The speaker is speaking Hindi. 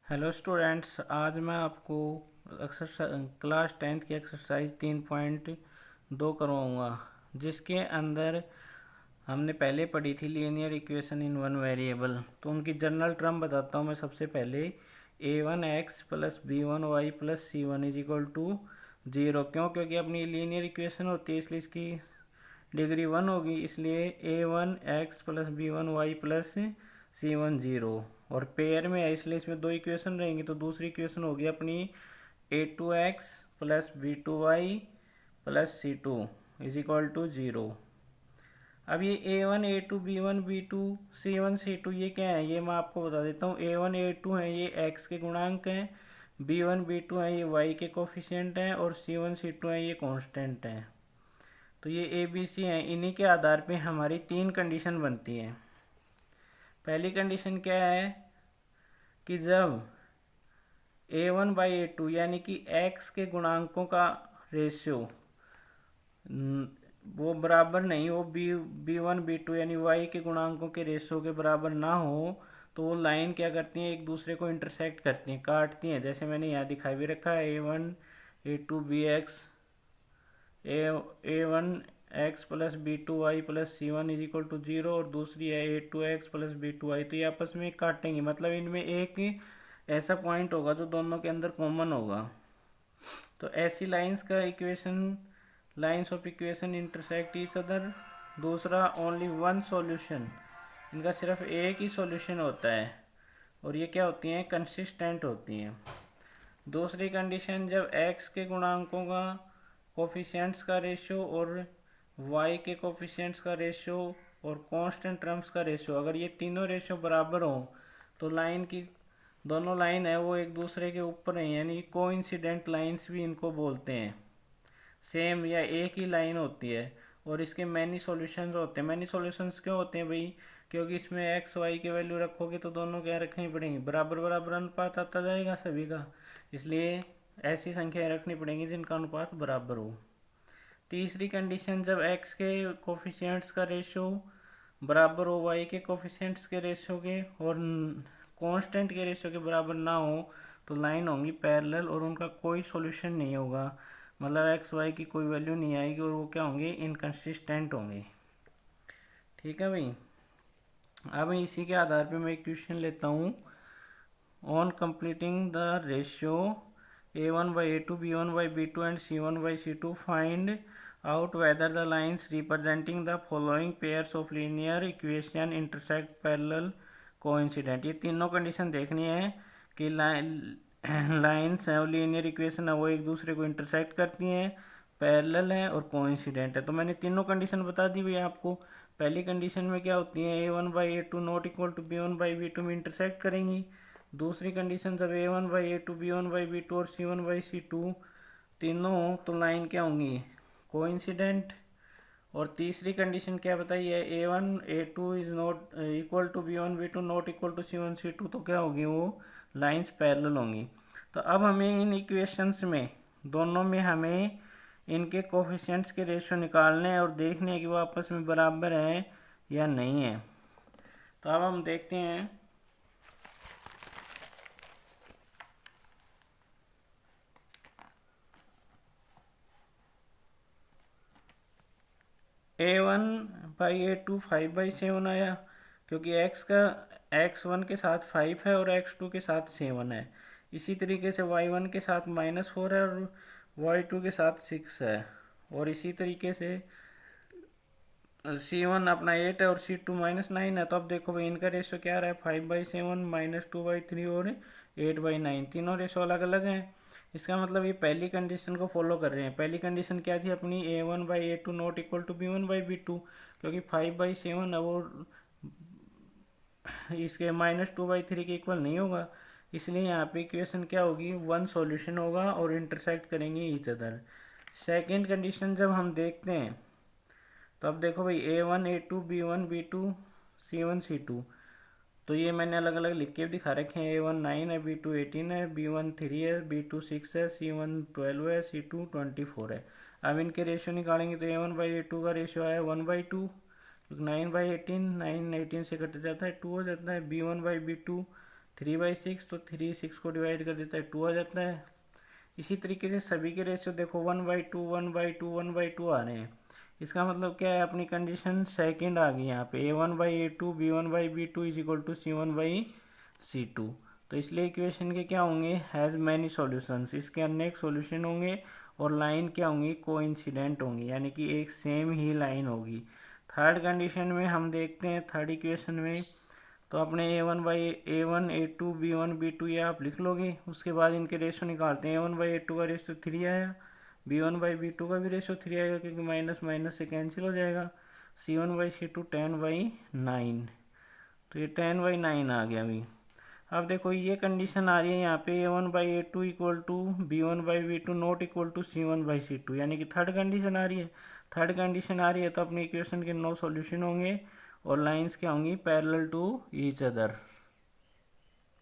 हेलो स्टूडेंट्स, आज मैं आपको एक्सरसाइज क्लास 10th की एक्सरसाइज 3.2 करवाऊँगा, जिसके अंदर हमने पहले पढ़ी थी linear equation in one variable. तो उनकी जनरल टर्म बताता हूँ मैं। सबसे पहले a1x plus b1y plus c1 is equal to 0। क्यों? क्योंकि अपनी लीनियर इक्वेशन होती है, इसलिए इसकी डिग्री 1 होगी, इसलिए a1x plus b1y plus c1 0। और पेयर में है इसलिए इसमें दो इक्वेशन रहेंगी। तो दूसरी इक्वेशन होगी अपनी a2x plus b2y plus c2 is equal to 0। अब ये a1 a2 b1 b2 c1 c2 ये क्या है, ये मैं आपको बता देता हूँ। a1 a2 है, ये x के गुणांक हैं। b1 b2 है, ये y के कोफिशिएंट हैं। और c1 c2 है, ये कांस्टेंट हैं। तो ये ए बी सी हैं। इन्हीं के आधार पे हमारी तीन कंडीशन बनती हैं। पहली कंडीशन क्या है कि जब a1/a2 यानी कि x के गुणांकों का रेशियो वो बराबर नहीं हो, b1 b2 यानी y के गुणांकों के रेशियो के बराबर ना हो, तो वो लाइन क्या करती हैं, एक दूसरे को इंटरसेक्ट करती हैं, काटती हैं। जैसे मैंने यहाँ दिखाई भी रखा है a1 a2 bx a1 x plus b2y plus c1 is equal to 0, और दूसरी है a2x प्लस b2y। तो ये आपस में काटेंगे, मतलब इनमें एक ऐसा पॉइंट होगा जो दोनों के अंदर कॉमन होगा। तो ऐसी लाइंस का equation, lines of equation intersect each other. दूसरा, ओनली वन सॉल्यूशन, इनका सिर्फ एक ही सॉल्यूशन होता है, और ये क्या होती हैं, कंसिस्टेंट होती हैं। दूसरी कंडीशन, जब x के गुणांकों का कोफिशिएंट्स का रेशियो और y के कोफिशिएंट्स का रेशियो और कांस्टेंट टर्म्स का रेशियो, अगर ये तीनों रेशियो बराबर हो, तो लाइन की दोनों लाइन है वो एक दूसरे के ऊपर है, यानी कोइंसिडेंट लाइंस भी इनको बोलते हैं। सेम या एक ही लाइन होती है, और इसके मैनी सॉल्यूशंस होते हैं। मैनी सॉल्यूशंस क्यों होते हैं भाई? क्योंकि इसमें एक्स वाई की वैल्यू रखोगे तो दोनों क्या रखनी पड़ेंगी, बराबर बराबर अनुपात आता जाएगा सभी का, इसलिए ऐसी संख्याएं रखनी पड़ेंगी जिनका अनुपात बराबर हो। तीसरी कंडीशन, जब x के कोफिशिएंट्स का रेशियो बराबर हो y के कोफिशिएंट्स के रेशियो के, और कांस्टेंट के रेशियो के बराबर ना हो, तो लाइन होंगी पैरेलल और उनका कोई सॉल्यूशन नहीं होगा, मतलब एक्स वाई की कोई वैल्यू नहीं आएगी, और वो क्या होंगे, इनकंसिस्टेंट होंगे। ठीक है भाई। अब इसी के आधार पे मैं एक क्वेश्चन लेता हूँ। On completing the ratio a1/a2 b1/b2 and c1/c2 find out whether the lines representing the following pairs of linear equation intersect parallel coincident। ये तीनों कंडीशन देखनी है कि लाइन्स है और लीनियर इक्वेशन है वो एक दूसरे को इंटरसेक्ट करती हैं, पैरेलल है और कोइंसिडेंट है। तो मैंने तीनों कंडीशन बता दी हुई आपको। पहली कंडीशन में क्या होती है, a1/a2 not equal to b1/b2 में इंटरसेक्ट करेंगी। दूसरी कंडीशन, जब a1/a2 b1/b2 और c1/c2 तीनों हो, तो लाइन क्या होंगी, कोइंसिडेंट। और तीसरी कंडीशन क्या बताई है, a1/a2 is not equal to b1/b2 not equal to c1/c2, तो क्या होगी, वो लाइंस पैरेलल होंगी। तो अब हमें इन इक्वेशंस में दोनों में हमें इनके कोफिशिएंट्स के रेशियो निकालने हैं और देखने हैं कि वो आपस में बराबर हैं या नहीं है। तो अब हम देखते हैं। a1/a2 5/7 आया, क्योंकि x1 के साथ 5 है और x2 के साथ 7 है। इसी तरीके से y1 के साथ -4 है और y2 के साथ 6 है। और इसी तरीके से c1 अपना 8 है और c2 -9 है। तो अब देखो भाई, इनका रेशियो क्या रहा है, 5/7 -2/3 और 8/9, तीनों रेशियो अलग अलग हैं। इसका मतलब ये पहली कंडीशन को फॉलो कर रहे हैं। पहली कंडीशन क्या थी अपनी, a1/a2 not equal to b1/b2, क्योंकि 5/7 है वो इसके -2/3 के इक्वल नहीं होगा, इसलिए यहाँ पे इक्वेशन क्या होगी, वन सॉल्यूशन होगा और इंटरसेक्ट करेंगे ईच अदर। सेकेंड कंडीशन जब हम देखते हैं, तो अब देखो भाई, a1 a2 b1 b2 c1 c2, तो ये मैंने अलग अलग लिख के भी दिखा रखे हैं। a1 9 है, b2 18 है, b1 3 है, b2 6 है, c1 12 है, c2 24 है। अब इनके रेशियो निकालेंगे तो a1/a2 का रेशियो आया 1/2, क्योंकि 9/18, 9 18 से कट जाता है 2 हो जाता है। b1/b2 3/6, तो 3 6 को डिवाइड कर देता है 2 आ जाता है। इसी तरीके से सभी के रेशियो देखो 1/2 1/2 1/2 आ रहे हैं। इसका मतलब क्या है, अपनी कंडीशन सेकंड आ गई यहाँ पे A1/A2 B1/B2 is equal to C1/C2। तो इसलिए इक्वेशन के क्या होंगे, हैज़ मैनी सॉल्यूशंस, इसके अनेक सॉल्यूशन होंगे और लाइन क्या होंगी, कोइंसिडेंट होंगी, यानी कि एक सेम ही लाइन होगी। थर्ड कंडीशन में हम देखते हैं, थर्ड इक्वेशन में तो अपने A1 A2 B1 B2 ये आप लिख लोगे। उसके बाद इनके रेशो निकालते हैं। A1/A2 का रेशो 3 आया, B1/B2 का भी रेशो 3 आएगा क्योंकि माइनस माइनस से कैंसिल हो जाएगा। C1/C2 10/9, तो ये 10/9 आ गया अभी। अब देखो ये कंडीशन आ रही है यहाँ पे A1/A2 equal to B1/B2 not equal to C1/C2, यानी कि थर्ड कंडीशन आ रही है। थर्ड कंडीशन आ रही है तो अपने इक्वेशन के 9 सॉल्यूशन होंगे और लाइंस क्या होंगी, पैरेलल टू ईच अदर।